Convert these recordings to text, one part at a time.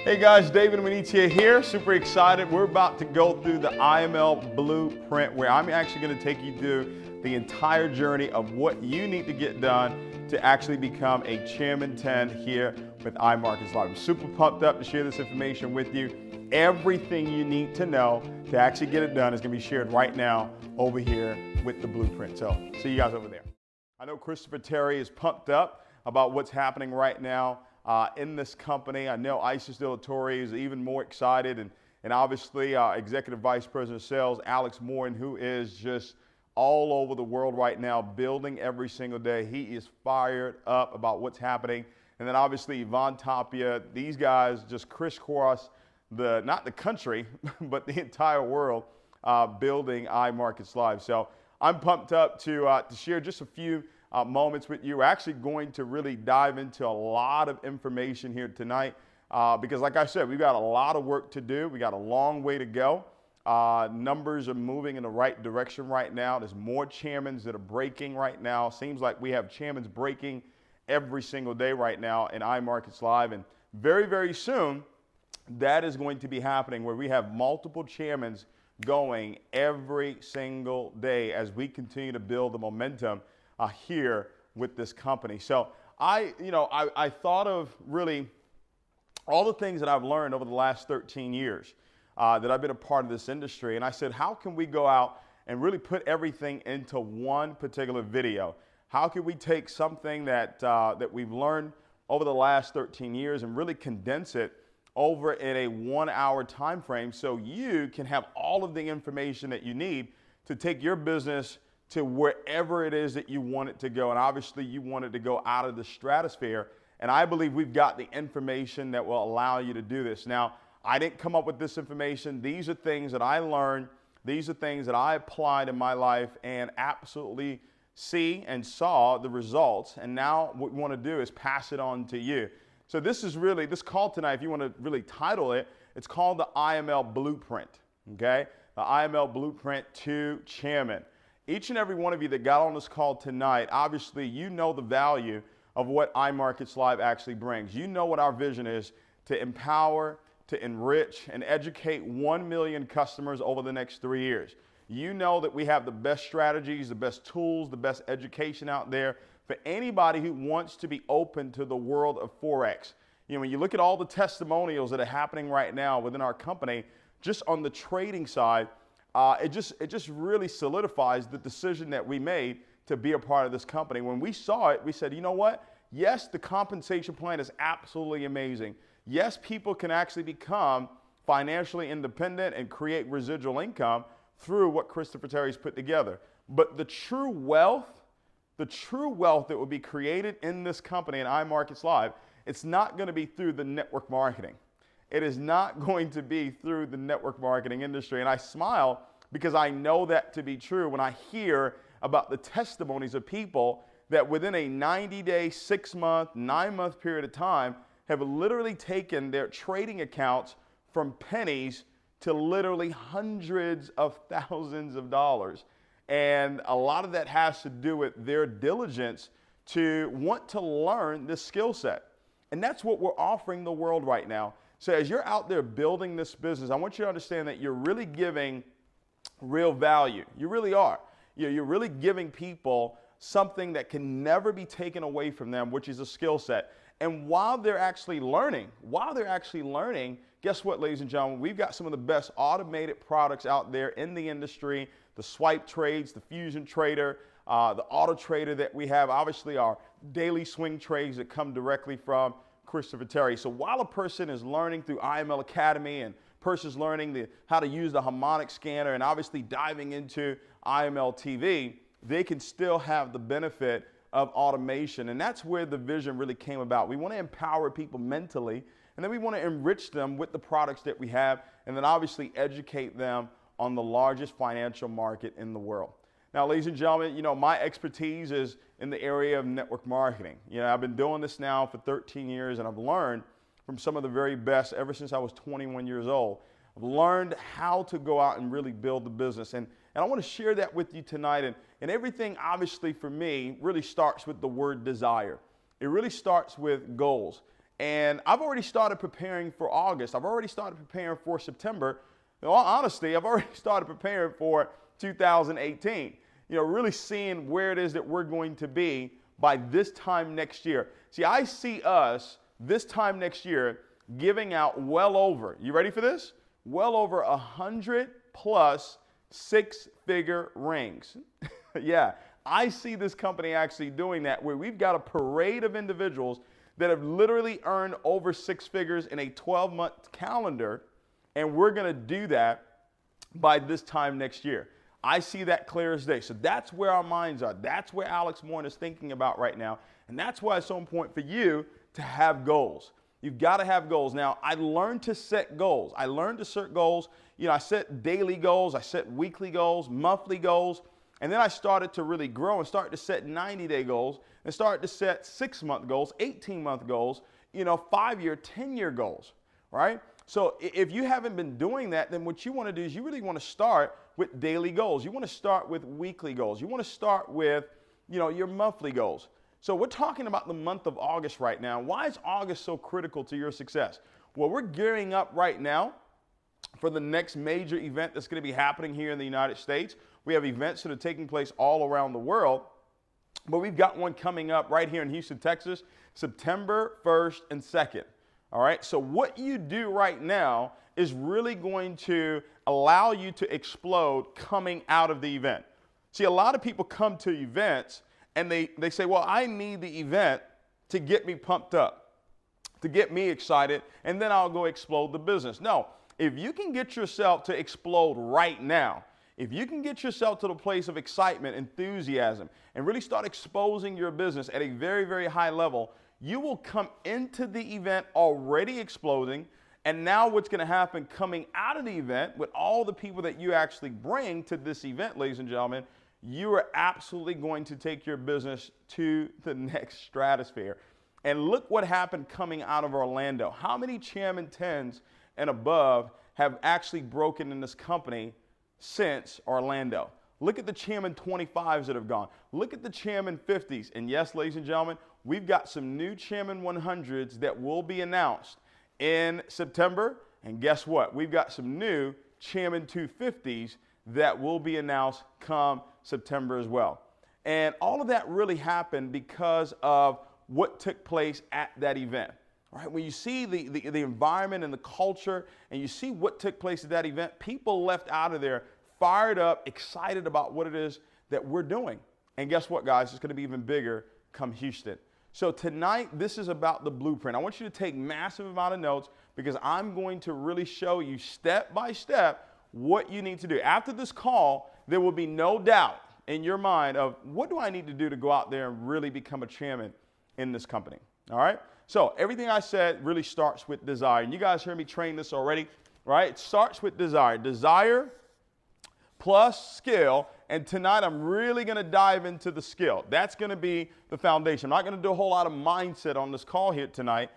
Hey guys, David Imonitie here. Super excited. We're about to go through the IML Blueprint, where I'm actually going to take you through the entire journey of what you need to get done to actually become a Chairman 10 here with iMarkets Live. I'm super pumped up to share this information with you. Everything you need to know to actually get it done is going to be shared right now over here with the Blueprint. So see you guys over there. I know Christopher Terry is pumped up about what's happening right now in this company. I know Isis Dilatori is even more excited, and obviously Executive Vice President of Sales, Alex Morin, who is just all over the world right now, building every single day. He is fired up about what's happening. And then obviously Yvonne Tapia, these guys just crisscross not the country, but the entire world building iMarkets Live. So I'm pumped up to share just a few moments with you. We're actually going to really dive into a lot of information here tonight because, like I said, we've got a lot of work to do. We got a long way to go. Numbers are moving in the right direction right now. There's more chairmans that are breaking right now. Seems like we have chairmans breaking every single day right now in iMarkets Live, and very, very soon that is going to be happening, where we have multiple chairmans going every single day as we continue to build the momentum here with this company. So I thought of really all the things that I've learned over the last 13 years that I've been a part of this industry. And I said, how can we go out and really put everything into one particular video? How can we take something that we've learned over the last 13 years and really condense it over in a 1-hour time frame so you can have all of the information that you need to take your business to wherever it is that you want it to go. And obviously you want it to go out of the stratosphere. And I believe we've got the information that will allow you to do this. Now, I didn't come up with this information. These are things that I learned. These are things that I applied in my life and absolutely see and saw the results. And now what we want to do is pass it on to you. So this is really, this call tonight, if you want to really title it, it's called the IML Blueprint, okay? The IML Blueprint to Chairman. Each and every one of you that got on this call tonight, obviously you know the value of what iMarkets Live actually brings. You know what our vision is: to empower, to enrich, and educate 1 million customers over the next 3 years. You know that we have the best strategies, the best tools, the best education out there for anybody who wants to be open to the world of Forex. You know, when you look at all the testimonials that are happening right now within our company, just on the trading side, it just really solidifies the decision that we made to be a part of this company. When we saw it, we said, you know what? Yes, the compensation plan is absolutely amazing. Yes, people can actually become financially independent and create residual income through what Christopher Terry's put together. But the true wealth that will be created in this company in iMarkets Live, it's not going to be through the network marketing. It is not going to be through the network marketing industry. And I smile because I know that to be true when I hear about the testimonies of people that within a 90-day, 6-month, 9-month period of time have literally taken their trading accounts from pennies to literally hundreds of thousands of dollars. And a lot of that has to do with their diligence to want to learn this skill set. And that's what we're offering the world right now. So as you're out there building this business, I want you to understand that you're really giving real value. You really are. You're really giving people something that can never be taken away from them, which is a skill set. And while they're actually learning, guess what, ladies and gentlemen? We've got some of the best automated products out there in the industry. The swipe trades, the fusion trader, the auto trader that we have, obviously our daily swing trades that come directly from Christopher Terry. So while a person is learning through IML Academy and person's learning how to use the harmonic scanner and obviously diving into IML TV, they can still have the benefit of automation. And that's where the vision really came about. We want to empower people mentally, and then we want to enrich them with the products that we have, and then obviously educate them on the largest financial market in the world. Now, ladies and gentlemen, you know, my expertise is in the area of network marketing. You know, I've been doing this now for 13 years, and I've learned from some of the very best ever since I was 21 years old. I've learned how to go out and really build the business. And I want to share that with you tonight. And everything, obviously, for me, really starts with the word desire. It really starts with goals. And I've already started preparing for August. I've already started preparing for September. In all honesty, I've already started preparing for 2018. Really seeing where it is that we're going to be by this time next year. See, I see us this time next year giving out well over, you ready for this? Well over 100 plus six-figure rings. Yeah, I see this company actually doing that, where we've got a parade of individuals that have literally earned over six figures in a 12-month calendar, and we're going to do that by this time next year. I see that clear as day. So that's where our minds are. That's where Alex Moore is thinking about right now, and that's why it's so important for you to have goals. You've got to have goals. Now, I learned to set goals. I learned to set goals. I set daily goals. I set weekly goals, monthly goals. And then I started to really grow and started to set 90-day goals and started to set 6-month goals, 18-month goals, 5-year, 10-year goals, right? So if you haven't been doing that, then what you want to do is you really want to start with daily goals. You want to start with weekly goals. You want to start with, your monthly goals. So we're talking about the month of August right now. Why is August so critical to your success? Well, we're gearing up right now for the next major event that's going to be happening here in the United States. We have events that are taking place all around the world, but we've got one coming up right here in Houston, Texas, September 1st and 2nd. All right, so what you do right now is really going to allow you to explode coming out of the event. See, a lot of people come to events and they say, well, I need the event to get me pumped up, to get me excited, and then I'll go explode the business. No, if you can get yourself to explode right now, if you can get yourself to the place of excitement, enthusiasm, and really start exposing your business at a very, very high level, you will come into the event already exploding. And now what's going to happen coming out of the event with all the people that you actually bring to this event, ladies and gentlemen, you are absolutely going to take your business to the next stratosphere. And look what happened coming out of Orlando. How many Chairman 10s and above have actually broken in this company since Orlando? Look at the Chairman 25s that have gone. Look at the Chairman 50s. And yes, ladies and gentlemen, we've got some new Chairman 100s that will be announced in September. And guess what? We've got some new Chairman 250s that will be announced come September as well. And all of that really happened because of what took place at that event. All right, when you see the environment and the culture and you see what took place at that event, people left out of there fired up, excited about what it is that we're doing. And guess what, guys? It's going to be even bigger come Houston. So tonight, this is about the blueprint. I want you to take massive amount of notes because I'm going to really show you step by step what you need to do. After this call, there will be no doubt in your mind of what do I need to do to go out there and really become a chairman in this company. All right? So everything I said really starts with desire. And you guys heard me train this already, right? It starts with desire. Desire plus skill. And tonight I'm really going to dive into the skill. That's going to be the foundation. I'm not going to do a whole lot of mindset on this call here tonight.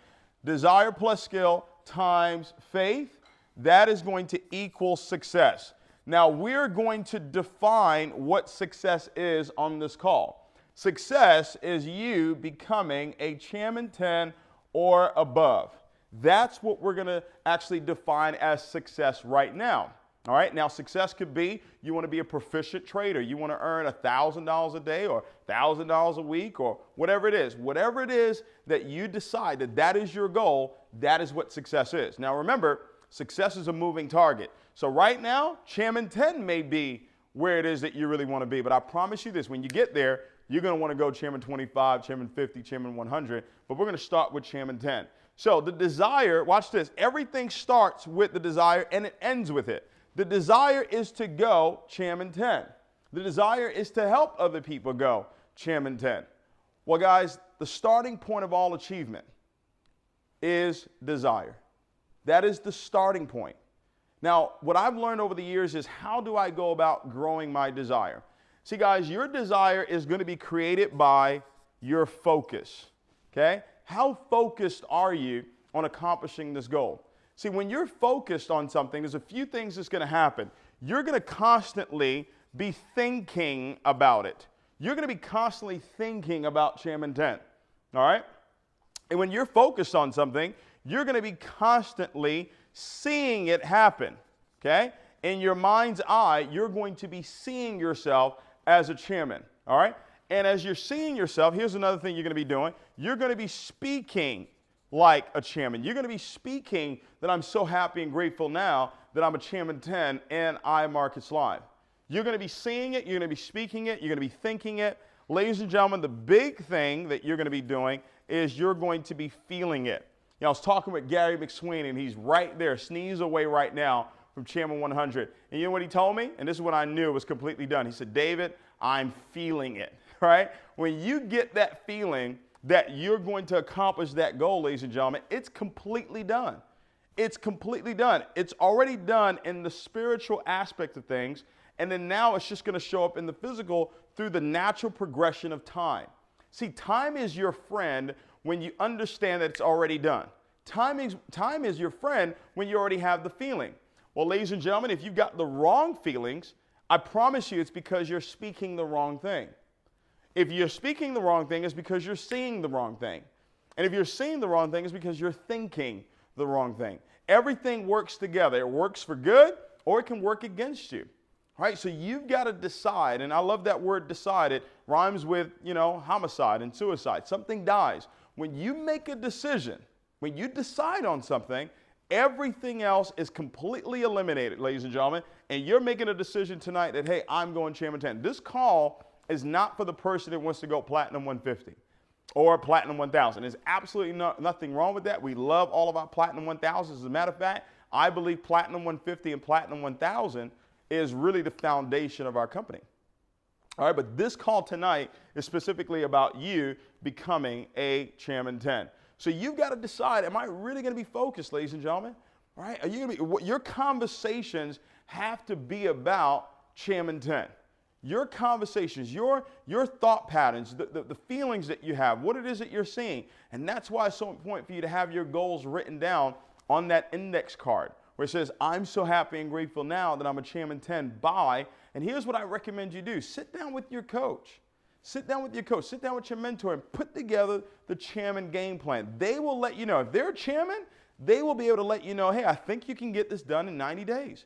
Desire plus skill times faith, that is going to equal success. Now we're going to define what success is on this call. Success is you becoming a Chairman 10 or above. That's what we're going to actually define as success right now. All right, now success could be you want to be a proficient trader. You want to earn $1,000 a day or $1,000 a week or whatever it is. Whatever it is that you decide that is your goal, that is what success is. Now remember, success is a moving target. So right now, Chairman 10 may be where it is that you really want to be. But I promise you this, when you get there, you're going to want to go Chairman 25, Chairman 50, Chairman 100. But we're going to start with Chairman 10. So the desire, watch this, everything starts with the desire and it ends with it. The desire is to go Chairman 10. The desire is to help other people go Chairman 10. Well, guys, the starting point of all achievement is desire. That is the starting point. Now, what I've learned over the years is how do I go about growing my desire? See, guys, your desire is going to be created by your focus, okay? How focused are you on accomplishing this goal? See, when you're focused on something, there's a few things that's going to happen. You're going to constantly be thinking about it. You're going to be constantly thinking about Chairman 10, all right? And when you're focused on something, you're going to be constantly seeing it happen, okay? In your mind's eye, you're going to be seeing yourself as a chairman, all right? And as you're seeing yourself, here's another thing you're going to be doing. You're going to be speaking like a chairman. You're going to be speaking that I'm so happy and grateful now that I'm a Chairman 10 and iMarkets Live. You're going to be seeing it. You're going to be speaking it. You're going to be thinking it. Ladies and gentlemen, the big thing that you're going to be doing is you're going to be feeling it. You know, I was talking with Gary McSweeney, and he's right there, sneeze away right now from Chairman 100. And you know what he told me? And this is when I knew it was completely done. He said, David, I'm feeling it, right? When you get that feeling that you're going to accomplish that goal, ladies and gentlemen, it's completely done. It's completely done. It's already done in the spiritual aspect of things, and then now it's just going to show up in the physical through the natural progression of time. See, time is your friend when you understand that it's already done. Time is your friend when you already have the feeling. Well, ladies and gentlemen, if you've got the wrong feelings, I promise you it's because you're speaking the wrong thing. If you're speaking the wrong thing, it's because you're seeing the wrong thing. And if you're seeing the wrong thing, it's because you're thinking the wrong thing. Everything works together. It works for good, or it can work against you. All right, so you've got to decide, and I love that word decide. It rhymes with, you know, homicide and suicide. Something dies. When you make a decision, when you decide on something, everything else is completely eliminated, ladies and gentlemen, and you're making a decision tonight that, hey, I'm going Chairman 10. This call is not for the person that wants to go Platinum 150 or Platinum 1000. There's absolutely nothing wrong with that. We love all of our Platinum 1000s. As a matter of fact, I believe Platinum 150 and Platinum 1000 is really the foundation of our company. All right, but this call tonight is specifically about you becoming a Chairman 10. So you've got to decide, am I really going to be focused, ladies and gentlemen? All right, are you going to be, your conversations have to be about Chairman 10. Your conversations, your thought patterns, the feelings that you have, what it is that you're seeing. And that's why it's so important for you to have your goals written down on that index card where it says, I'm so happy and grateful now that I'm a Chairman 10 by, and here's what I recommend you do. Sit down with your coach. Sit down with your coach. Sit down with your mentor and put together the chairman game plan. They will let you know. If they're a chairman, they will be able to let you know, hey, I think you can get this done in 90 days.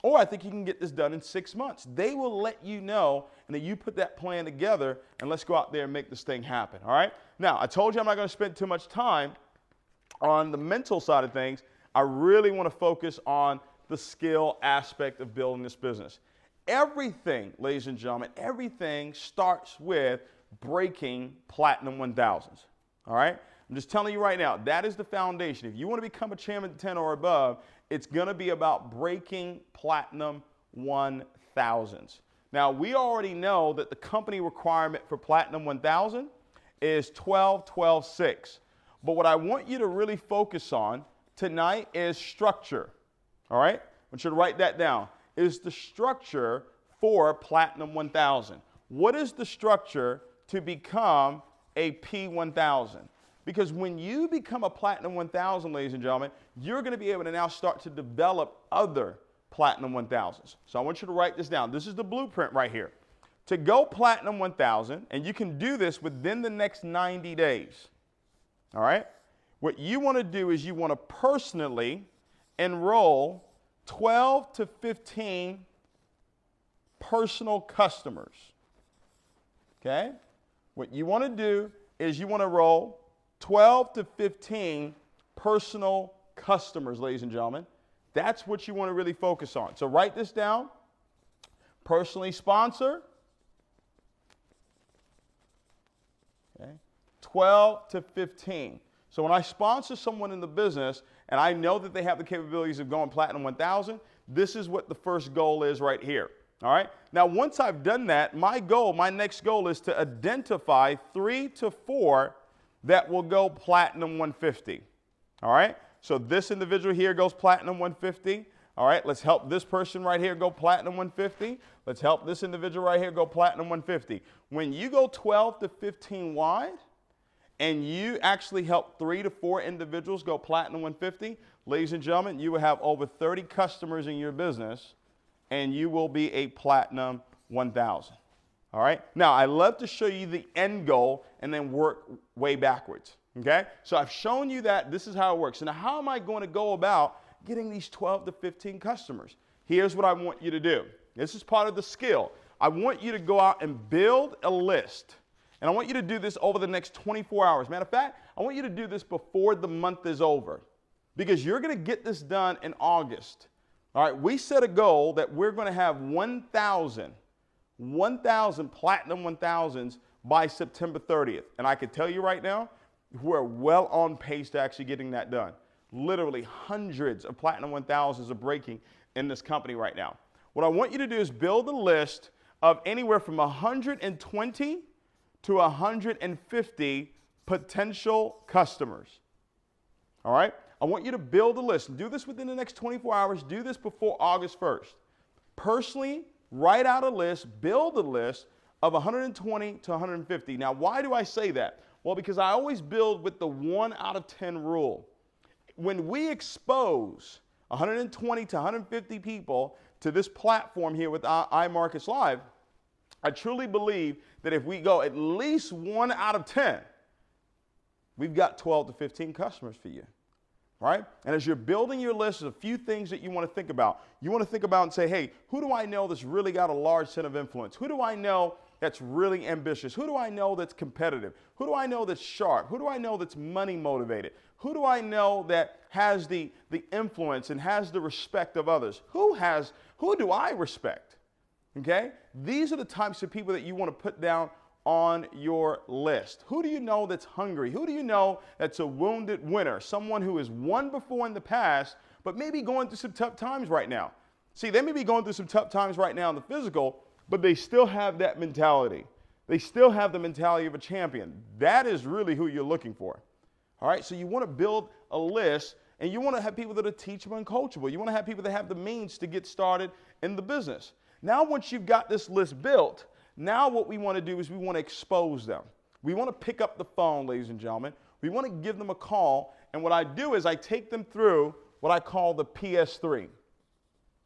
Or I think you can get this done in 6 months. They will let you know, and then you put that plan together, and let's go out there and make this thing happen, all right? Now, I told you I'm not going to spend too much time on the mental side of things. I really want to focus on the skill aspect of building this business. Everything, ladies and gentlemen, everything starts with breaking Platinum 1000s, all right? I'm just telling you right now, that is the foundation. If you want to become a Chairman 10 or above, it's going to be about breaking Platinum 1000s. Now, we already know that the company requirement for Platinum 1000 is 12-12-6. But what I want you to really focus on tonight is structure, all right? I want you to write that down. Is the structure for Platinum 1000. What is the structure to become a P1000? Because when you become a Platinum 1000, ladies and gentlemen, you're going to be able to now start to develop other Platinum 1000s. So I want you to write this down. This is the blueprint right here. To go Platinum 1000, and you can do this within the next 90 days, all right? What you want to do is you want to personally enroll 12 to 15 personal customers, okay? What you want to do is you want to enroll 12 to 15 personal customers, ladies and gentlemen. That's what you want to really focus on. So write this down. Personally sponsor. Okay. 12 to 15. So when I sponsor someone in the business and I know that they have the capabilities of going Platinum 1000, this is what the first goal is right here. All right. Now, once I've done that, my next goal is to identify 3 to 4 that will go Platinum 150. All right. So this individual here goes Platinum 150. All right. Let's help this person right here go Platinum 150. Let's help this individual right here go Platinum 150. When you go 12 to 15 wide and you actually help 3 to 4 individuals go Platinum 150, ladies and gentlemen, you will have over 30 customers in your business and you will be a Platinum 1000. All right. Now, I love to show you the end goal and then work way backwards. Okay? So I've shown you that this is how it works. So now how am I going to go about getting these 12 to 15 customers? Here's what I want you to do. This is part of the skill. I want you to go out and build a list. And I want you to do this over the next 24 hours. Matter of fact, I want you to do this before the month is over, because you're going to get this done in August. All right, we set a goal that we're going to have 1,000 Platinum 1000s by September 30th. And I can tell you right now, we're well on pace to actually getting that done. Literally hundreds of Platinum 1000s are breaking in this company right now. What I want you to do is build a list of anywhere from 120 to 150 potential customers. All right? I want you to build a list. Do this within the next 24 hours. Do this before August 1st. Personally, write out a list, build a list of 120 to 150. Now, why do I say that? Well, because I always build with the 1 out of 10 rule. When we expose 120 to 150 people to this platform here with iMarkets Live, I truly believe that if we go at least 1 out of 10, we've got 12 to 15 customers for you. Right? And as you're building your list, there's a few things that you want to think about. You want to think about and say, hey, who do I know that's really got a large set of influence? Who do I know that's really ambitious? Who do I know that's competitive? Who do I know that's sharp? Who do I know that's money motivated? Who do I know that has the influence and has the respect of others? Who do I respect? Okay? These are the types of people that you want to put down on your list. Who do you know that's hungry? Who do you know that's a wounded winner? Someone who has won before in the past, but maybe going through some tough times right now. See, they may be going through some tough times right now in the physical, but they still have that mentality. They still have the mentality of a champion. That is really who you're looking for. All right, so you want to build a list, and you want to have people that are teachable and coachable. You want to have people that have the means to get started in the business. Now, once you've got this list built, now what we want to do is we want to expose them. We want to pick up the phone, ladies and gentlemen. We want to give them a call, and what I do is I take them through what I call the PS3.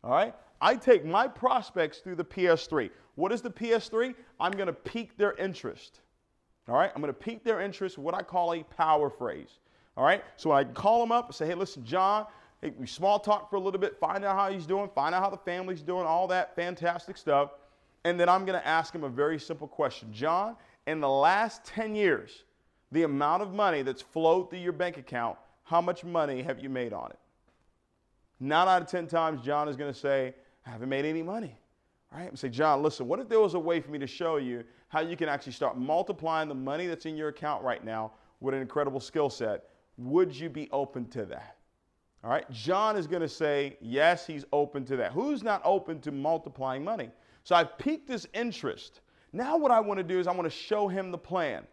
All right? I take my prospects through the PS3. What is the PS3? I'm going to pique their interest. All right? I'm going to pique their interest with what I call a power phrase. All right? So I call them up and say, hey, listen, John, hey, we small talk for a little bit, find out how he's doing, find out how the family's doing, all that fantastic stuff. And then I'm going to ask him a very simple question. John, in the last 10 years, the amount of money that's flowed through your bank account, how much money have you made on it? 9 out of 10 times, John is going to say, I haven't made any money. All right? I say, John, listen, what if there was a way for me to show you how you can actually start multiplying the money that's in your account right now with an incredible skill set? Would you be open to that? All right? John is going to say, yes, he's open to that. Who's not open to multiplying money? So I've piqued his interest. Now what I want to do is I want to show him the plan.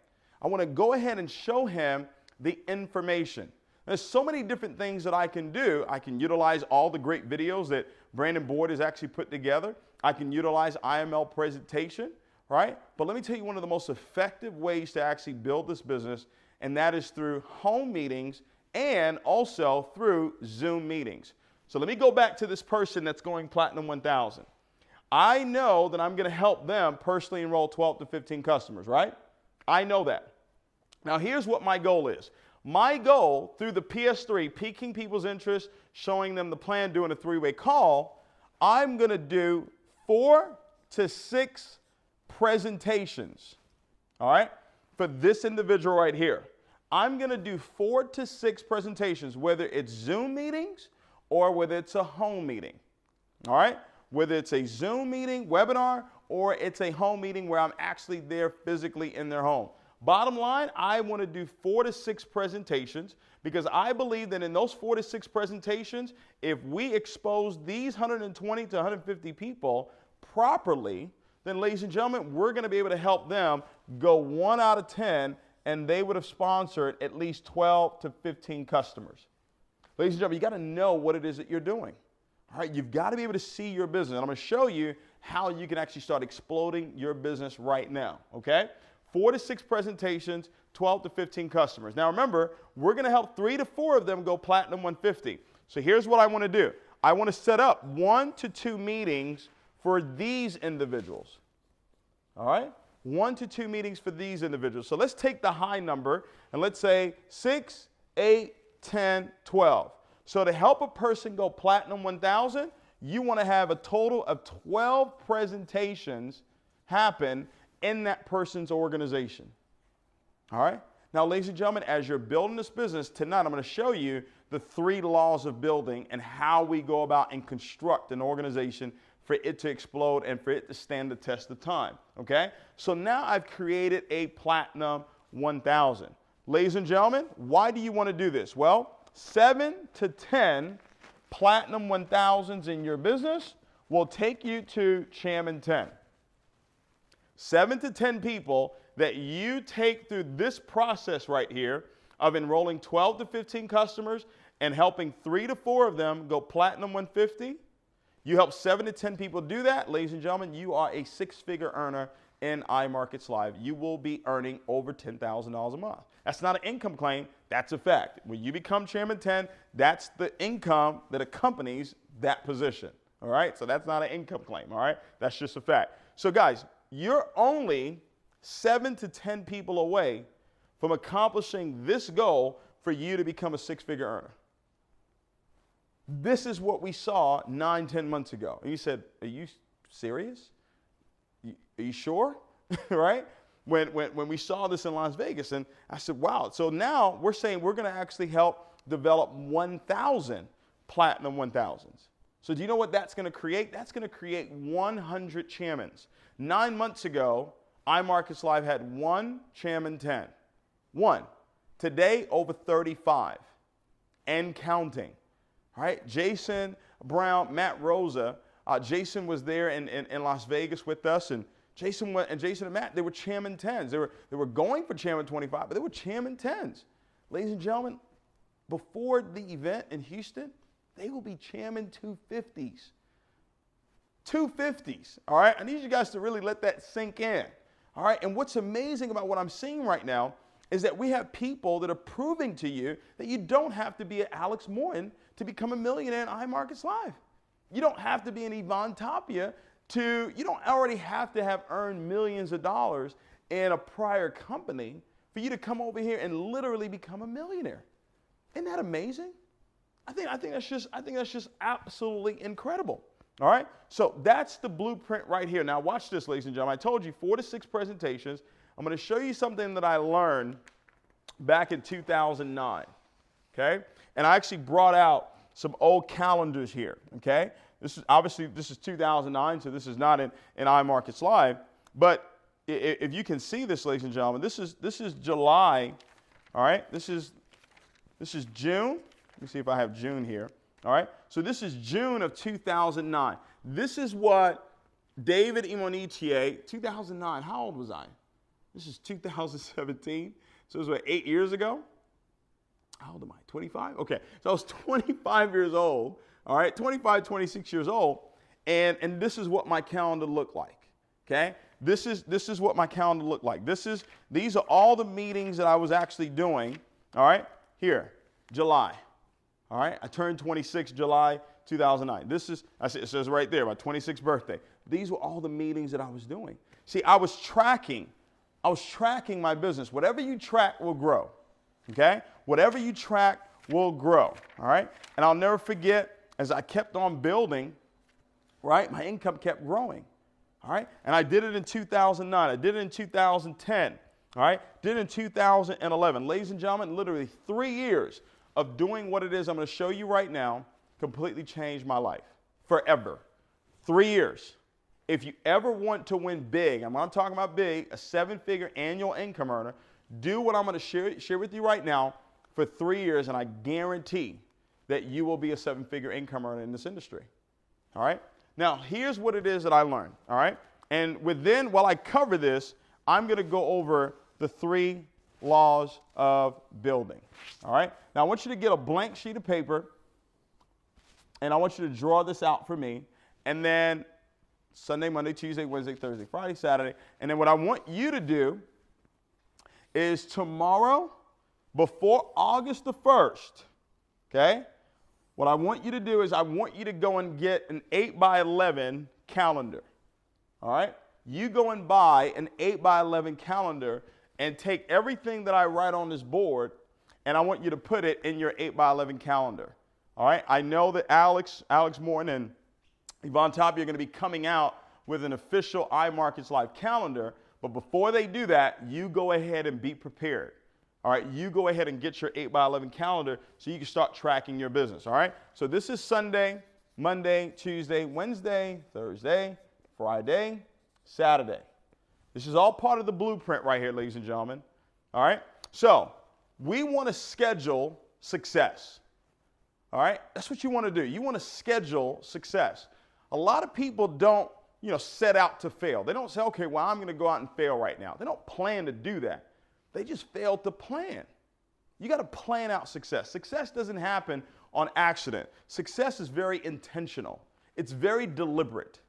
I want to go ahead and show him the information. There's so many different things that I can do. I can utilize all the great videos that Brandon Boyd has actually put together. I can utilize IML presentation, right? But let me tell you one of the most effective ways to actually build this business, and that is through home meetings and also through Zoom meetings. So let me go back to this person that's going Platinum 1000. I know that I'm going to help them personally enroll 12 to 15 customers, right? I know that. Now, here's what my goal is. My goal through the PS3, piquing people's interest, showing them the plan, doing a 3-way call, I'm going to do 4 to 6 presentations, all right, for this individual right here. I'm going to do 4 to 6 presentations, whether it's Zoom meetings or whether it's a home meeting, all right? Whether it's a Zoom meeting, webinar, or it's a home meeting where I'm actually there physically in their home. Bottom line, I want to do 4 to 6 presentations because I believe that in those 4 to 6 presentations, if we expose these 120 to 150 people properly, then ladies and gentlemen, we're going to be able to help them go 1 out of 10, and they would have sponsored at least 12 to 15 customers. Ladies and gentlemen, you got to know what it is that you're doing. All right, you've got to be able to see your business. And I'm going to show you how you can actually start exploding your business right now, okay? 4 to 6 presentations, 12 to 15 customers. Now remember, we're going to help 3 to 4 of them go Platinum 150. So here's what I want to do. I want to set up 1 to 2 meetings for these individuals. All right? 1 to 2 meetings for these individuals. So let's take the high number and let's say 6, 8, 10, 12. So to help a person go Platinum 1000, you want to have a total of 12 presentations happen in that person's organization. All right? Now, ladies and gentlemen, as you're building this business, tonight I'm going to show you the 3 laws of building and how we go about and construct an organization for it to explode and for it to stand the test of time. Okay? So now I've created a Platinum 1000. Ladies and gentlemen, why do you want to do this? Well, 7 to 10 Platinum 1000s in your business will take you to Chairman 10. 7 to 10 people that you take through this process right here of enrolling 12 to 15 customers and helping 3 to 4 of them go Platinum 150. You help 7 to 10 people do that, ladies and gentlemen, you are a 6-figure earner in iMarkets Live. You will be earning over $10,000 a month. That's not an income claim, that's a fact. When you become Chairman 10, that's the income that accompanies that position. All right, so that's not an income claim. All right, that's just a fact. So guys, you're only 7 to 10 people away from accomplishing this goal for you to become a 6-figure earner. This is what we saw 9, 10 months ago. And you said, are you serious? Are you sure? Right? When we saw this in Las Vegas, and I said, wow. So now we're saying we're going to actually help develop 1,000 Platinum 1000s. So do you know what that's going to create? That's going to create 100 chairmans. 9 months ago, iMarkets Live had 1 Chairman 10. 1. Today, over 35 and counting. All right, Jason Brown, Matt Rosa. Jason was there in Las Vegas with us, and Jason and Matt, they were Chairman 10s. They were going for Chairman 25, but they were Chairman 10s. Ladies and gentlemen, before the event in Houston, they will be Chairman 250s. 250s, all right? I need you guys to really let that sink in, all right? And what's amazing about what I'm seeing right now is that we have people that are proving to you that you don't have to be an Alex Morton to become a millionaire in iMarkets Live. You don't have to be an Yvonne Tapia you don't already have to have earned millions of dollars in a prior company for you to come over here and literally become a millionaire. Isn't that amazing? I think that's just absolutely incredible. All right? So that's the blueprint right here. Now watch this, ladies and gentlemen. I told you 4 to 6 presentations. I'm going to show you something that I learned back in 2009. Okay? And I actually brought out some old calendars here. Okay? This is 2009, so this is not in iMarkets Live. But if you can see this, ladies and gentlemen, this is July. All right? This is June. Let me see if I have June here. All right? So this is June of 2009. This is what David Imonitie, 2009, how old was I? This is 2017. So it was what, 8 years ago? How old am I? 25? Okay. So I was 25 years old. All right, 25, 26 years old, and this is what my calendar looked like. Okay, this is what my calendar looked like. These are all the meetings that I was actually doing. All right, here, July. All right, I turned 26 July 2009. It says right there, my 26th birthday. These were all the meetings that I was doing. See, I was tracking my business. Whatever you track will grow. Okay, whatever you track will grow. All right, and I'll never forget. As I kept on building, right, my income kept growing, all right? And I did it in 2009. I did it in 2010, all right? Did it in 2011. Ladies and gentlemen, literally 3 years of doing what it is I'm going to show you right now completely changed my life forever. 3 years. If you ever want to win big, I'm not talking about big, a 7-figure annual income earner, do what I'm going to share with you right now for 3 years, and I guarantee that you will be a 7-figure income earner in this industry. All right? Now, here's what it is that I learned. All right? And while I cover this, I'm going to go over the 3 laws of building. All right? Now, I want you to get a blank sheet of paper, and I want you to draw this out for me. And then Sunday, Monday, Tuesday, Wednesday, Thursday, Friday, Saturday. And then what I want you to do is tomorrow, before August the 1st, okay? What I want you to do is I want you to go and get an 8x11 calendar, all right? you go and buy an 8x11 calendar and take everything that I write on this board, and I want you to put it in your 8x11 calendar. All right? I know that Alex Morton and Yvonne Tapia are going to be coming out with an official iMarkets Live calendar, but before they do that, you go ahead and be prepared. All right, you go ahead and get your 8x11 calendar so you can start tracking your business. All right, so this is Sunday, Monday, Tuesday, Wednesday, Thursday, Friday, Saturday. This is all part of the blueprint right here, ladies and gentlemen. All right, so we want to schedule success. All right, that's what you want to do. You want to schedule success. A lot of people don't, set out to fail. They don't say, okay, well, I'm going to go out and fail right now. They don't plan to do that. They just failed to plan. You got to plan out success. Success doesn't happen on accident. Success is very intentional. It's very deliberate.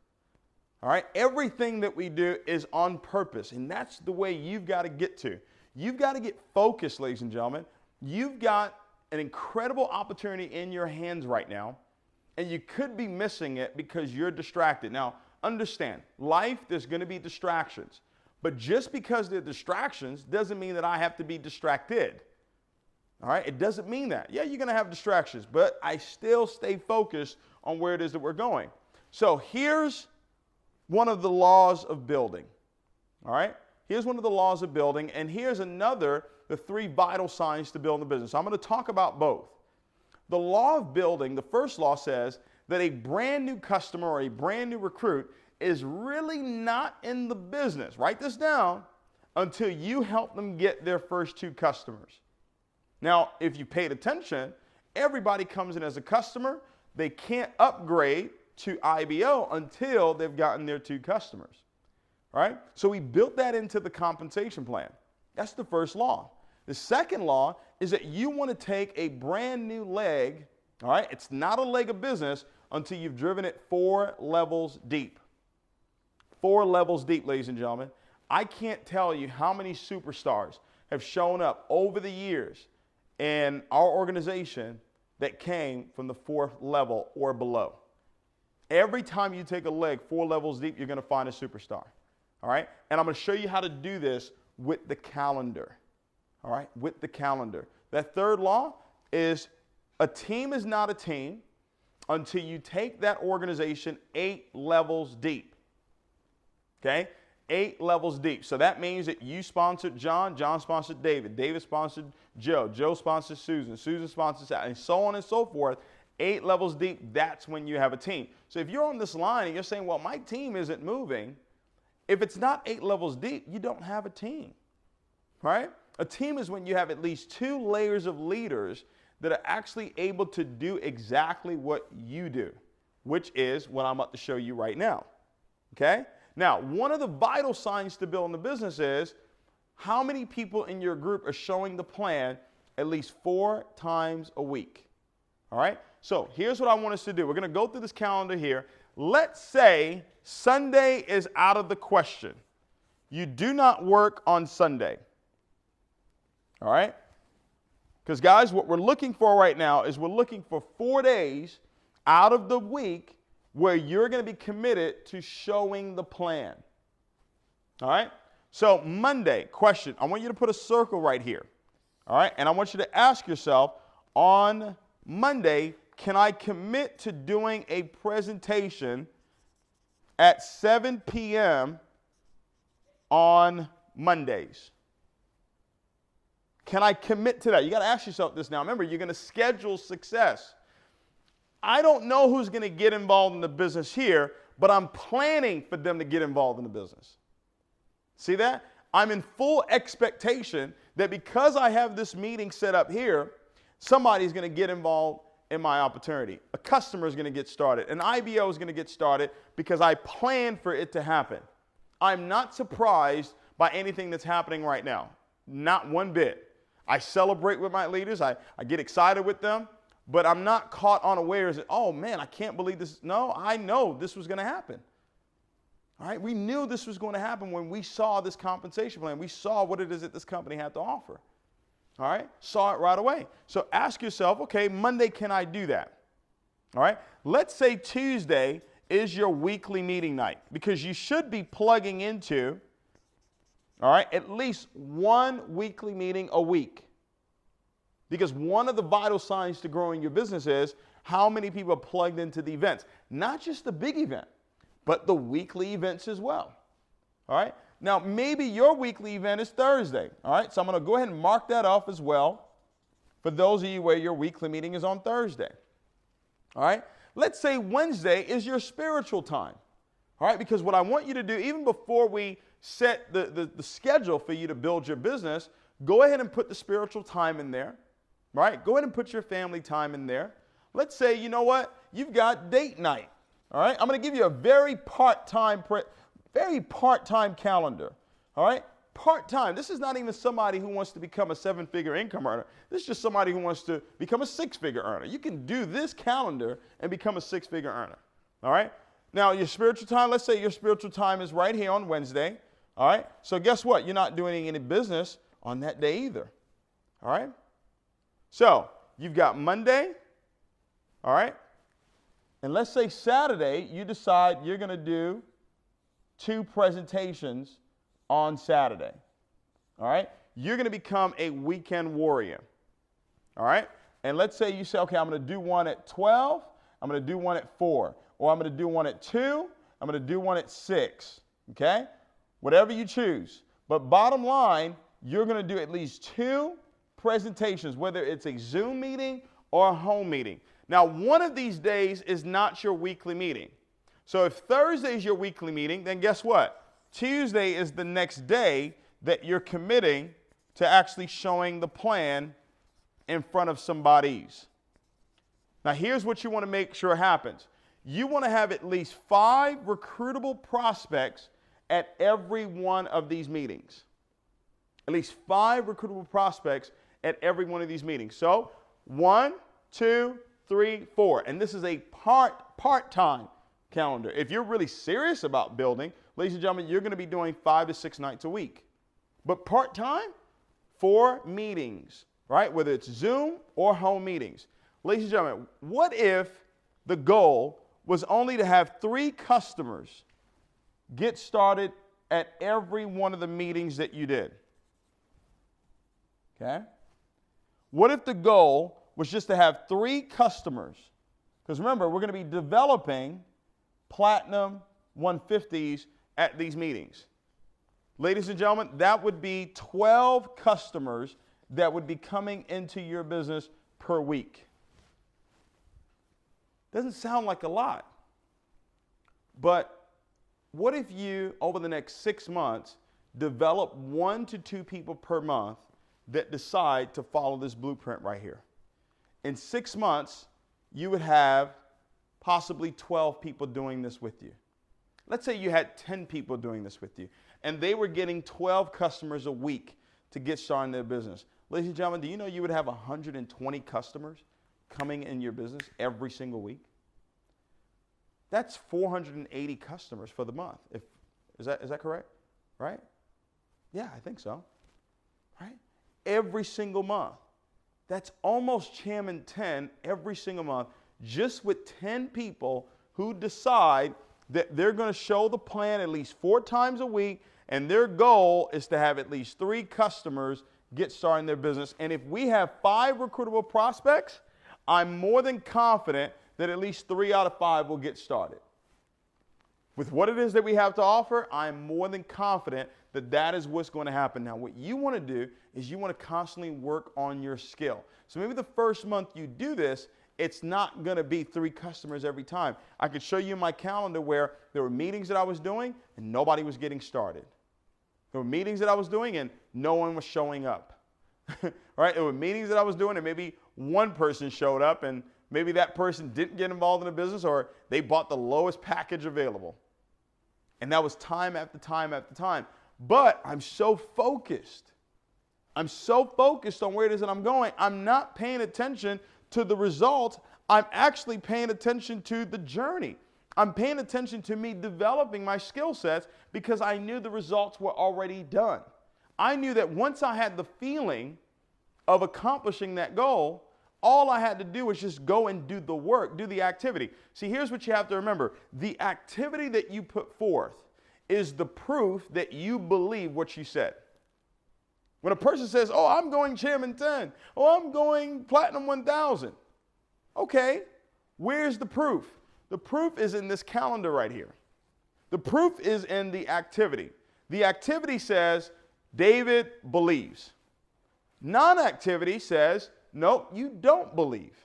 All right? Everything that we do is on purpose, and that's the way you've got to get to. You've got to get focused, ladies and gentlemen. You've got an incredible opportunity in your hands right now, and you could be missing it because you're distracted. Now, understand, life, there's going to be distractions. But just because they're distractions doesn't mean that I have to be distracted. All right? It doesn't mean that. Yeah, you're going to have distractions, but I still stay focused on where it is that we're going. So here's one of the laws of building. All right? Here's one of the laws of building, and here's another, the 3 vital signs to build a business. So I'm going to talk about both. The law of building, the first law says that a brand new customer or a brand new recruit is really not in the business, write this down, until you help them get their first 2 customers. Now, if you paid attention, everybody comes in as a customer. They can't upgrade to IBO until they've gotten their 2 customers. All right? So we built that into the compensation plan. That's the first law. The second law is that you want to take a brand new leg, all right? It's not a leg of business until you've driven it 4 levels deep. 4 levels deep, ladies and gentlemen. I can't tell you how many superstars have shown up over the years in our organization that came from the 4th level or below. Every time you take a leg 4 levels deep, you're going to find a superstar. All right? And I'm going to show you how to do this with the calendar. All right? With the calendar. That third law is a team is not a team until you take that organization 8 levels deep. Okay? 8 levels deep. So that means that you sponsored John, John sponsored David, David sponsored Joe, Joe sponsored Susan, Susan sponsored Sal, and so on and so forth. 8 levels deep, that's when you have a team. So if you're on this line and you're saying, well, my team isn't moving, if it's not 8 levels deep, you don't have a team, right? A team is when you have at least 2 layers of leaders that are actually able to do exactly what you do, which is what I'm about to show you right now, okay? Now, one of the vital signs to building the business is how many people in your group are showing the plan at least 4 times a week, all right? So here's what I want us to do. We're going to go through this calendar here. Let's say Sunday is out of the question. You do not work on Sunday, all right? Because, guys, what we're looking for right now is we're looking for 4 days out of the week where you're going to be committed to showing the plan. All right? So Monday, question. I want you to put a circle right here. All right? And I want you to ask yourself, on Monday, can I commit to doing a presentation at 7 p.m. on Mondays? Can I commit to that? You got to ask yourself this now. Remember, you're going to schedule success. I don't know who's going to get involved in the business here, but I'm planning for them to get involved in the business. See that? I'm in full expectation that because I have this meeting set up here, somebody's going to get involved in my opportunity. A customer is going to get started. An IBO is going to get started because I planned for it to happen. I'm not surprised by anything that's happening right now. Not one bit. I celebrate with my leaders. I get excited with them. But I'm not caught unawares that, oh, man, I can't believe this. No, I know this was going to happen. All right? We knew this was going to happen when we saw this compensation plan. We saw what it is that this company had to offer. All right? Saw it right away. So ask yourself, okay, Monday, can I do that? All right? Let's say Tuesday is your weekly meeting night, because you should be plugging into, all right, at least one weekly meeting a week. Because one of the vital signs to growing your business is how many people are plugged into the events. Not just the big event, but the weekly events as well. All right? Now, maybe your weekly event is Thursday. All right? So I'm going to go ahead and mark that off as well for those of you where your weekly meeting is on Thursday. All right? Let's say Wednesday is your spiritual time. All right? Because what I want you to do, even before we set the schedule for you to build your business, go ahead and put the spiritual time in there. Right? Go ahead and put your family time in there. Let's say, you know what? You've got date night. All right? I'm going to give you a very part-time calendar. All right? Part-time. This is not even somebody who wants to become a 7-figure income earner. This is just somebody who wants to become a 6-figure earner. You can do this calendar and become a 6-figure earner. All right? Now, your spiritual time, let's say your spiritual time is right here on Wednesday. All right? So guess what? You're not doing any business on that day either. All right? So you've got Monday, all right? And let's say Saturday, you decide you're going to do 2 presentations on Saturday, all right? You're going to become a weekend warrior, all right? And let's say you say, okay, I'm going to do one at 12, I'm going to do one at 4, or I'm going to do one at 2, I'm going to do one at 6, okay? Whatever you choose. But bottom line, you're going to do at least 2 presentations, whether it's a Zoom meeting or a home meeting. Now, one of these days is not your weekly meeting. So if Thursday is your weekly meeting, then guess what? Tuesday is the next day that you're committing to actually showing the plan in front of somebody's. Now, here's what you want to make sure happens. You want to have at least 5 recruitable prospects at every one of these meetings. At least 5 recruitable prospects at every one of these meetings. So 1, 2, 3, 4. And this is a part-time calendar. If you're really serious about building, ladies and gentlemen, you're going to be doing 5 to 6 nights a week. But part-time, 4 meetings, right? Whether it's Zoom or home meetings. Ladies and gentlemen, what if the goal was only to have 3 customers get started at every one of the meetings that you did? Okay? What if the goal was just to have 3 customers? Because remember, we're going to be developing Platinum 150s at these meetings. Ladies and gentlemen, that would be 12 customers that would be coming into your business per week. Doesn't sound like a lot. But what if you, over the next 6 months, develop 1 to 2 people per month that decide to follow this blueprint right here? In 6 months, you would have possibly 12 people doing this with you. Let's say you had 10 people doing this with you, and they were getting 12 customers a week to get started in their business. Ladies and gentlemen, do you know you would have 120 customers coming in your business every single week? That's 480 customers for the month. Is that correct? Right? Yeah, I think so. Right? Every single month. That's almost Chairman 10 every single month, just with 10 people who decide that they're going to show the plan at least 4 times a week, and their goal is to have at least 3 customers get started in their business. And if we have 5 recruitable prospects, I'm more than confident that at least 3 out of 5 will get started. With what it is that we have to offer, I'm more than confident that that is what's going to happen. Now, what you want to do is you want to constantly work on your skill. So maybe the first month you do this, it's not going to be 3 customers every time. I could show you my calendar where there were meetings that I was doing and nobody was getting started. There were meetings that I was doing and no one was showing up. Right? There were meetings that I was doing and maybe one person showed up and maybe that person didn't get involved in the business or they bought the lowest package available. And that was time after time after time. But I'm so focused. I'm so focused on where it is that I'm going. I'm not paying attention to the results. I'm actually paying attention to the journey. I'm paying attention to me developing my skill sets because I knew the results were already done. I knew that once I had the feeling of accomplishing that goal, All I had to do was just go and do the work, do the activity. See, here's what you have to remember. The activity that you put forth is the proof that you believe what you said. When a person says, oh, I'm going Chairman 10, oh, I'm going Platinum 1000. Okay, where's the proof? The proof is in this calendar right here. The proof is in the activity. The activity says, David believes. Non-activity says, nope, you don't believe.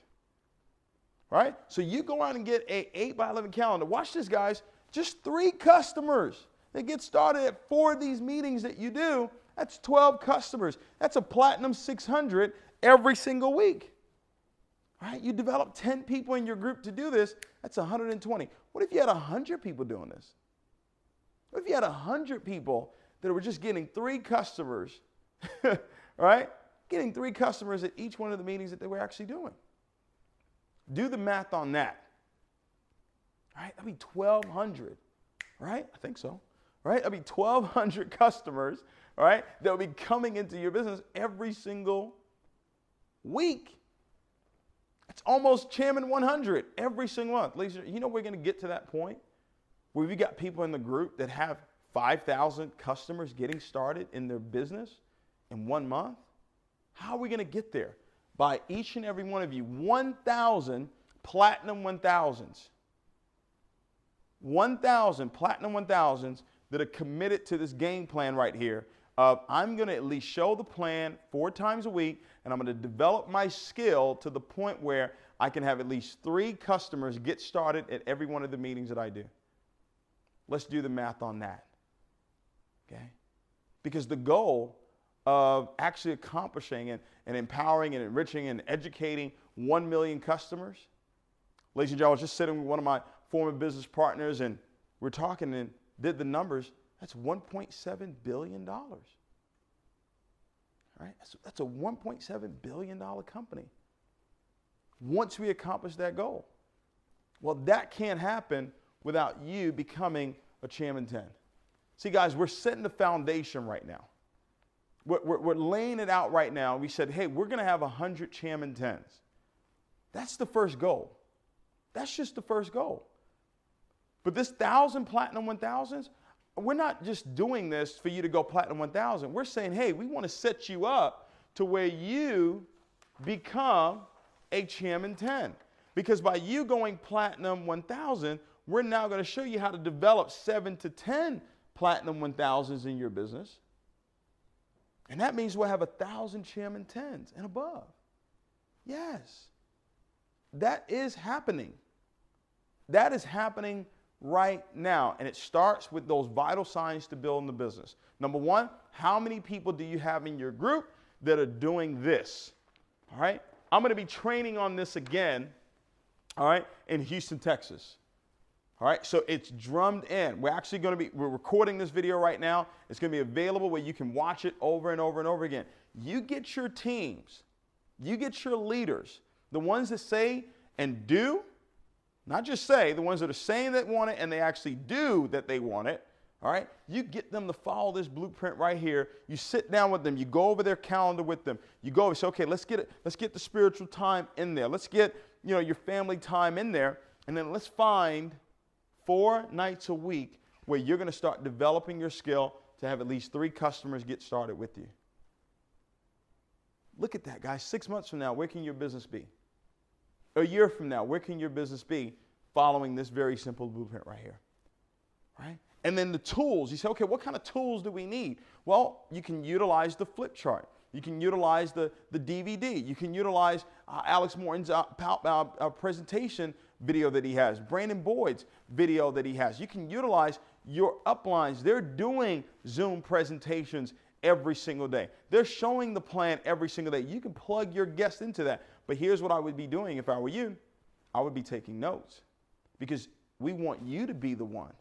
Right? So you go out and get an 8x11 calendar. Watch this, guys. Just 3 customers. They get started at 4 of these meetings that you do. That's 12 customers. That's a Platinum 600 every single week. Right? You develop 10 people in your group to do this. That's 120. What if you had 100 people doing this? What if you had 100 people that were just getting 3 customers, right? Getting 3 customers at each one of the meetings that they were actually doing. Do the math on that. Right? That'd be 1,200, right? I think so, right? That'd be 1,200 customers, right? That will be coming into your business every single week. It's almost Chairman 100 every single month. Ladies, you know we're going to get to that point where we've got people in the group that have 5,000 customers getting started in their business in 1 month. How are we going to get there? By each and every one of you, 1,000 Platinum 1000s. 1,000 Platinum 1000s that are committed to this game plan right here of I'm going to at least show the plan 4 times a week, and I'm going to develop my skill to the point where I can have at least 3 customers get started at every one of the meetings that I do. Let's do the math on that. Okay? Because the goal of actually accomplishing and empowering and enriching and educating 1 million customers. Ladies and gentlemen, I was just sitting with one of my former business partners, and we're talking and did the numbers. That's $1.7 billion. Right? That's a $1.7 billion company once we accomplish that goal. Well, that can't happen without you becoming a Chairman 10. See, guys, we're setting the foundation right now. We're laying it out right now. We said, hey, we're going to have 100 Chairman 10s. That's the first goal. That's just the first goal. But this 1,000 Platinum 1000s, we're not just doing this for you to go Platinum 1000. We're saying, hey, we want to set you up to where you become a Chairman 10. Because by you going Platinum 1000, we're now going to show you how to develop 7 to 10 Platinum 1000s in your business. And that means we'll have 1,000 Chairman 10s and above. Yes. That is happening. That is happening right now. And it starts with those vital signs to building the business. Number 1, how many people do you have in your group that are doing this? All right. I'm going to be training on this again, all right, in Houston, Texas. All right, so it's drummed in. We're recording this video right now. It's going to be available where you can watch it over and over and over again. You get your teams, you get your leaders, the ones that say and do, not just say, the ones that are saying they want it and they actually do that they want it. All right, you get them to follow this blueprint right here. You sit down with them. You go over their calendar with them. You go and say, okay, let's get the spiritual time in there. Let's get your family time in there, and then let's find 4 nights a week where you're going to start developing your skill to have at least 3 customers get started with you. Look at that, guys. 6 months from now, where can your business be? A year from now, where can your business be following this very simple blueprint right here? Right? And then the tools. You say, okay, what kind of tools do we need? Well, you can utilize the flip chart. You can utilize the DVD. You can utilize Alex Morton's presentation video that he has, Brandon Boyd's video that he has. You can utilize your uplines. They're doing Zoom presentations every single day. They're showing the plan every single day. You can plug your guests into that. But here's what I would be doing if I were you. I would be taking notes, because we want you to be the one,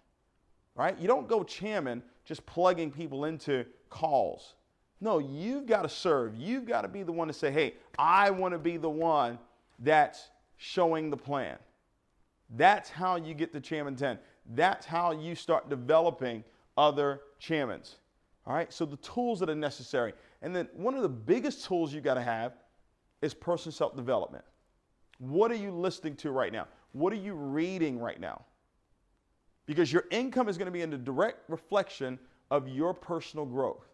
right? You don't go chairman just plugging people into calls. No, you've got to serve. You've got to be the one to say, hey, I want to be the one that's showing the plan. That's how you get to Chairman 10. That's how you start developing other chairmans. All right, so the tools that are necessary. And then one of the biggest tools you got to have is personal self-development. What are you listening to right now? What are you reading right now? Because your income is going to be in the direct reflection of your personal growth.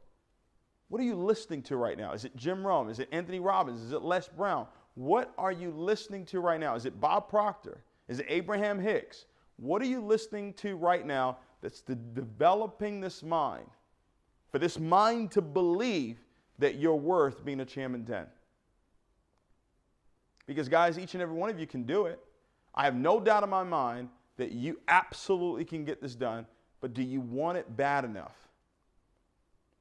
What are you listening to right now? Is it Jim Rohn? Is it Anthony Robbins? Is it Les Brown? What are you listening to right now? Is it Bob Proctor? Is it Abraham Hicks? What are you listening to right now that's developing this mind? For this mind to believe that you're worth being a chairman 10. Because guys, each and every one of you can do it. I have no doubt in my mind that you absolutely can get this done, but do you want it bad enough?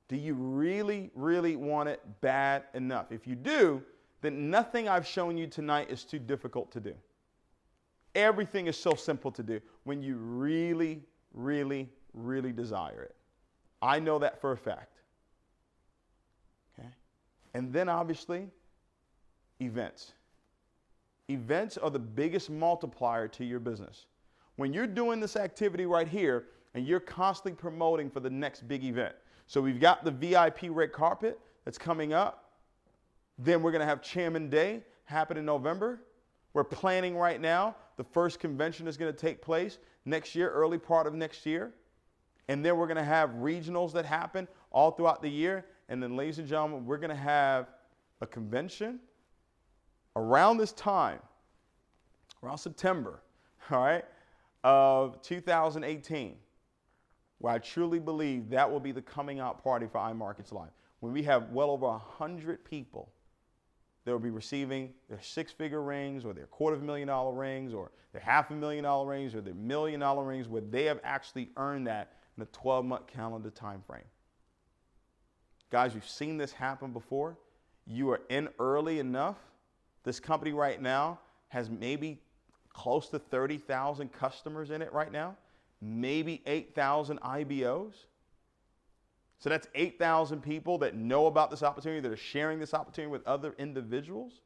Do you really, really want it bad enough? If you do, then nothing I've shown you tonight is too difficult to do. Everything is so simple to do when you really, really, really desire it. I know that for a fact. Okay? And then obviously, events. Events are the biggest multiplier to your business. When you're doing this activity right here and you're constantly promoting for the next big event. So we've got the VIP red carpet that's coming up. Then we're going to have Chairman Day happen in November. We're planning right now. The first convention is going to take place next year, early part of next year. And then we're going to have regionals that happen all throughout the year. And then, ladies and gentlemen, we're going to have a convention around this time, around September, all right, of 2018, where I truly believe that will be the coming out party for iMarkets Live, when we have well over 100 people that will be receiving their six-figure rings or their $250,000 rings or their $500,000 rings or their $1 million rings, where they have actually earned that in a 12-month calendar time frame. Guys, you've seen this happen before. You are in early enough. This company right now has maybe close to 30,000 customers in it right now, maybe 8,000 IBOs. So that's 8,000 people that know about this opportunity, that are sharing this opportunity with other individuals.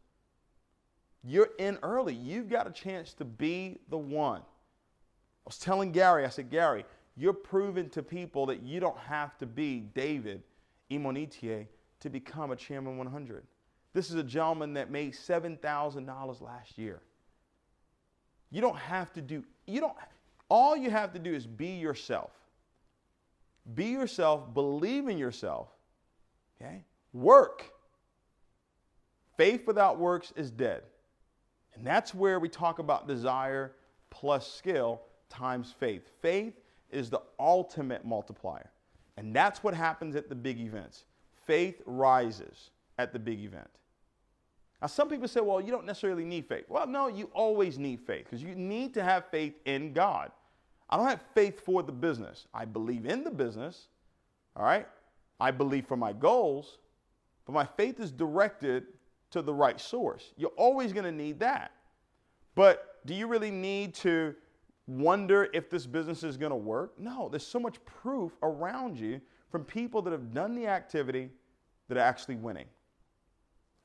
You're in early. You've got a chance to be the one. I was telling Gary, I said, Gary, you're proving to people that you don't have to be David Imonitie to become a Chairman 100. This is a gentleman that made $7,000 last year. You don't have to do, all you have to do is be yourself. Be yourself, believe in yourself, okay? Work. Faith without works is dead. And that's where we talk about desire plus skill times faith. Faith is the ultimate multiplier. And that's what happens at the big events. Faith rises at the big event. Now, some people say, well, you don't necessarily need faith. Well, no, you always need faith because you need to have faith in God. I don't have faith for the business. I believe in the business, all right? I believe for my goals, but my faith is directed to the right source. You're always going to need that. But do you really need to wonder if this business is going to work? No, there's so much proof around you from people that have done the activity that are actually winning.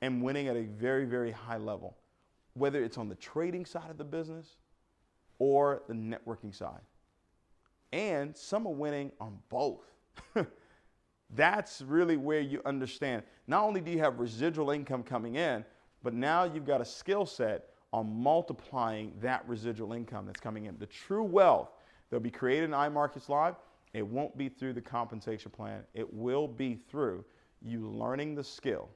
And winning at a very, very high level, whether it's on the trading side of the business or the networking side. And some are winning on both. That's really where you understand. Not only do you have residual income coming in, but now you've got a skill set on multiplying that residual income that's coming in. The true wealth that'll be created in iMarkets Live, it won't be through the compensation plan. It will be through you learning the skill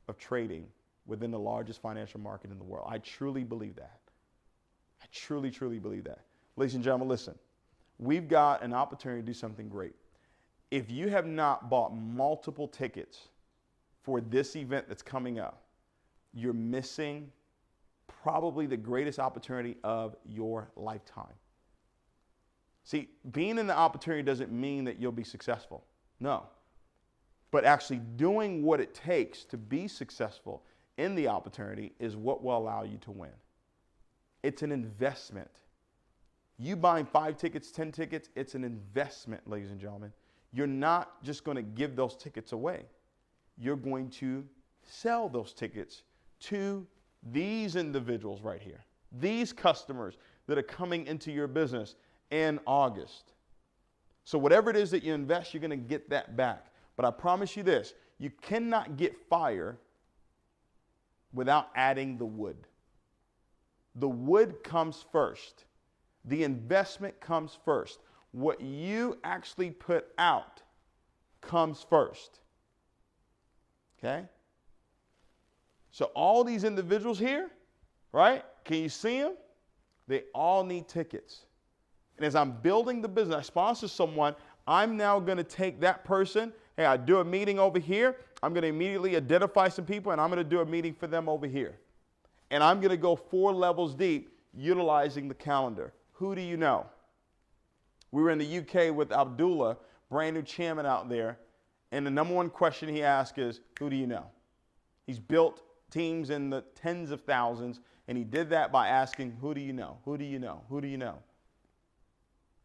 of trading within the largest financial market in the world. I truly believe that. I truly, truly believe that. Ladies and gentlemen, listen. We've got an opportunity to do something great. If you have not bought multiple tickets for this event that's coming up, you're missing probably the greatest opportunity of your lifetime. See, being in the opportunity doesn't mean that you'll be successful. No. But actually doing what it takes to be successful in the opportunity is what will allow you to win. It's an investment. You buying 5 tickets, 10 tickets, it's an investment, ladies and gentlemen. You're not just going to give those tickets away. You're going to sell those tickets to these individuals right here, these customers that are coming into your business in August. So whatever it is that you invest, you're going to get that back. But I promise you this, you cannot get fire without adding the wood. The wood comes first. The investment comes first. What you actually put out comes first. Okay? So all these individuals here, right? Can you see them? They all need tickets. And as I'm building the business, I sponsor someone, I'm now going to take that person. Hey, I do a meeting over here. I'm going to immediately identify some people, and I'm going to do a meeting for them over here. And I'm going to go 4 levels deep utilizing the calendar. Who do you know? We were in the UK with Abdullah, brand new chairman out there, and the number one question he asked is, who do you know? He's built teams in the tens of thousands, and he did that by asking, who do you know? Who do you know? Who do you know?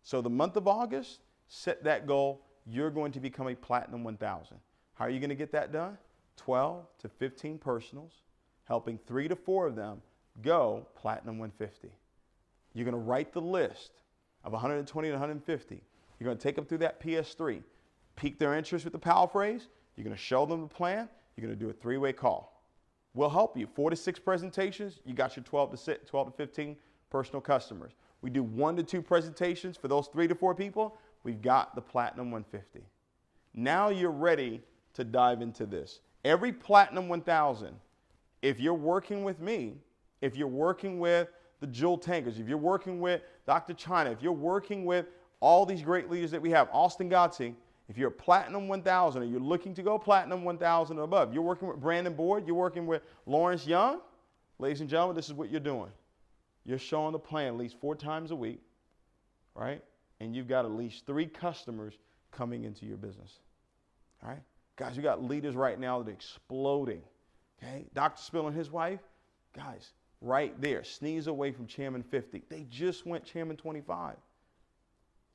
So the month of August, set that goal. You're going to become a Platinum 1000. How are you going to get that done? 12 to 15 personals, helping 3 to 4 of them go Platinum 150. You're going to write the list of 120 to 150. You're going to take them through that PS3, pique their interest with the power phrase. You're going to show them the plan. You're going to do a 3-way call. We'll help you. 4 to 6 presentations. You got your 12 to 15 personal customers. We do 1 to 2 presentations for those 3 to 4 people. We've got the Platinum 150. Now you're ready to dive into this. Every Platinum 1000, if you're working with me, if you're working with the Jewel Tankers, if you're working with Dr. China, if you're working with all these great leaders that we have, Austin Gotzi, if you're Platinum 1000 or you're looking to go Platinum 1000 or above, you're working with Brandon Boyd, you're working with Lawrence Young, ladies and gentlemen, this is what you're doing. You're showing the plan at least 4 times a week, right? And you've got at least 3 customers coming into your business, all right? Guys, you got leaders right now that are exploding, okay? Dr. Spill and his wife, guys, right there, sneeze away from Chairman 50. They just went Chairman 25.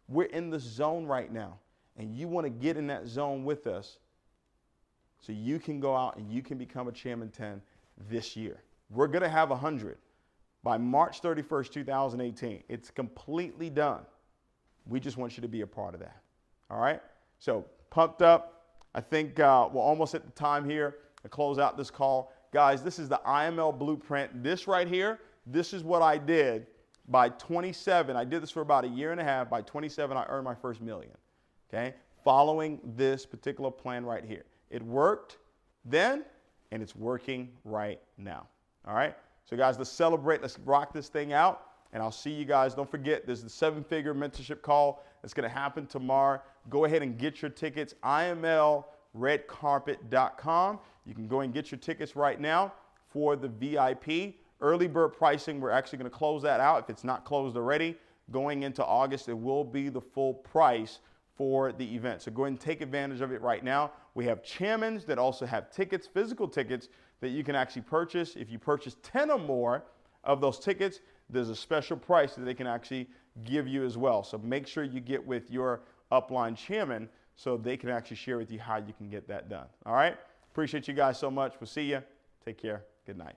We're in the zone right now, and you want to get in that zone with us so you can go out and you can become a Chairman 10 this year. We're going to have 100 by March 31st, 2018. It's completely done. We just want you to be a part of that, all right? So pumped up. I think we're almost at the time here to close out this call. Guys, this is the IML Blueprint. This right here, this is what I did by 27. I did this for about a year and a half. By 27, I earned my first $1 million, okay? Following this particular plan right here. It worked then, and it's working right now, all right? So guys, let's celebrate. Let's rock this thing out, and I'll see you guys. Don't forget, there's the 7-figure mentorship call that's going to happen tomorrow. Go ahead and get your tickets, imlredcarpet.com. You can go and get your tickets right now for the VIP. Early bird pricing, we're actually going to close that out. If it's not closed already, going into August, it will be the full price for the event. So go ahead and take advantage of it right now. We have chairmans that also have tickets, physical tickets, that you can actually purchase. If you purchase 10 or more of those tickets, there's a special price that they can actually give you as well. So make sure you get with your upline chairman so they can actually share with you how you can get that done. All right? Appreciate you guys so much. We'll see you. Take care. Good night.